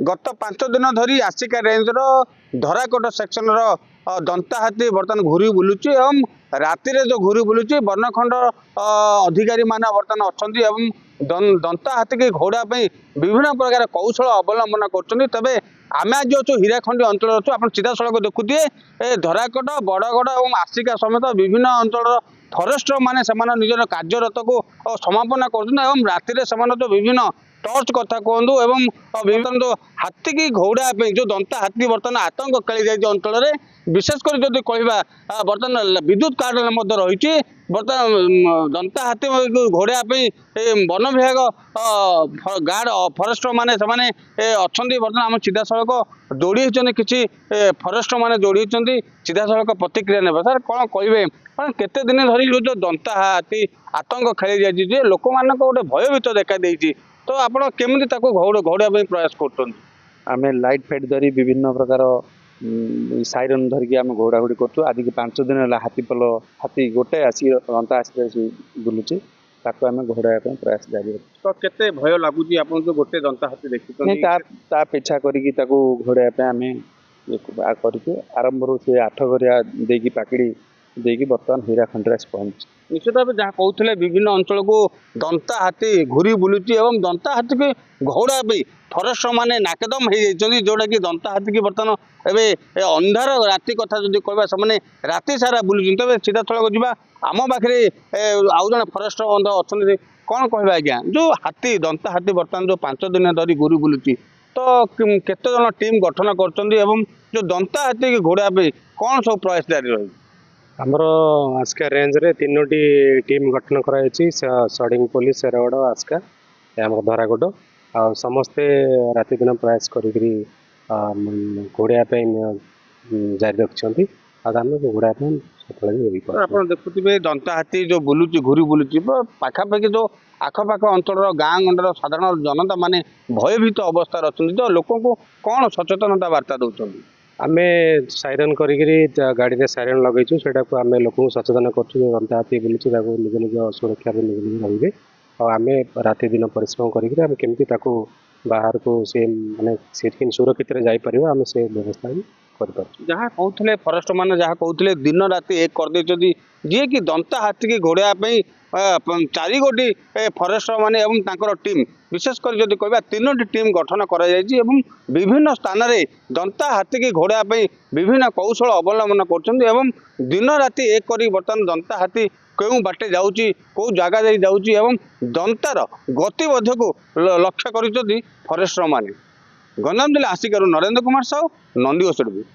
गत 5 दिन धरी आसिका रेंजर धराकोट सेक्शन दंता हाथी बर्तमान घूरी बुलूची एवं राति जो घूरी बुलूची वर्णखंड अधिकारी मान बर्तमान अच्छा दंता हाथी की घोड़ा विभिन्न प्रकार कौशल अवलंबन कर आम आज अच्छु हीराखंडी अंचल अच्छु आप सीधा सड़क देखुए धराकोट बड़गड़ और आसिका समेत विभिन्न अंचल फरेस्टर माने निजर कार्यरत को समापन कर राति जो विभिन्न टर्च कथा कहतु एवं विभिन्न जो हाथी की घोड़ा जो दंता हाथी बर्तमान आतंक खेली जाए अंचल में विशेषकर जब कहवा बर्तमान विद्युत कार्ड रही बर्तमान दंता हाथी घोड़ा वन विभाग गार्ड फरेस्टर माने अच्छा बर्तमान आम सीधा सड़क जोड़ी किसी फरेस्टर माने जोड़ी सीधा सड़क प्रतिक्रिया ने सर कौन कहे केते दिन धरी जो दंता हाथी आतंक खेली जाए लोक मान गोटे भयभीत देखा देती तो आप केमी घोड़ा प्रयास कर लाइट फाइट धरी विभिन्न प्रकार साइरन धरिकी आम घोड़ा घोड़ी कर आज 5 दिन है हाथी गोटे आसी दंता आसी बुलूची ताको आम घोड़ा प्रयास जारी तो केते भय लगुच आप जो गोटे दंता हाथी देखते पिछा करके घोड़ा आम करके आरंभ से 8 घरिया देकी पाकड़ी देकी बर्तमान हीराखंड पहुंच निश्चित भाव जहाँ कहते विभिन्न अंचल को दंता हाथी घूरी बुलूची एवं दंता हाथी की घोड़ा फरेस्टर माने नाकेदम हो जोटा कि दंता हाथी की बर्तमान एवं अंधार राति कथा जो कहवा से राति सारा बुलूँ तेज सीधा सड़क जावा आम पाखे आउ जन फरेस्टर अच्छा कौन कह आज्ञा जो हाथी दंता हाथी बर्तमान जो 5 दिन धरी घूरी बुलूची तो केते जन टीम गठन कर जो दंता हाथी की घोड़ा कौन सब प्रयास जारी रही आमर आस्का रेंज रे 3टी टीम गठन कराई सडिंग पुलिस शेरगढ़ आस्का आम धराकोट आ समस्ते राति दिन प्रयास करी घोड़ा जारी रखिंट आम घोड़ा सफल आप देखुए दंता हाथी जो बुलूची घूरी बुलूची पाखापाखि जो आखपाख अंचल गाँ गंडर साधारण जनता माने भयभीत अवस्था अच्छा तो लोक कौन सचेतनता वार्ता दौरान आम साइरन करी गाड़ी में साइरन लगेचु से आम लोक सचेतन करूँ दंता हाथी बुलूची निज निज सुरक्षा निज निज रे आम राति दिन परिश्रम करमी बाहर को से माने सुरक्षित जापर आम से व्यवस्था भी जहाँ कहते फरेस्ट मैंने जहाँ कहते दिन राति एक कर जी कि दंता हाथी की घोड़ा 4 गोटी फरेस्टर माने एवं टीम विशेषकर जब कह 3टी टीम गठन कर विभिन्न स्थान में दंता हाथी की घोड़ा विभिन्न कौशल अवलंबन कर दिन राति एक कर बर्तमान दंता हाथी क्यों बाटे जाऊँगी कौ जगह जाऊँगी दंतार गतिबद्ध को लक्ष्य कर फरेस्टर माने गंजाम जिला आसिकार नरेंद्र कुमार साहू नंदी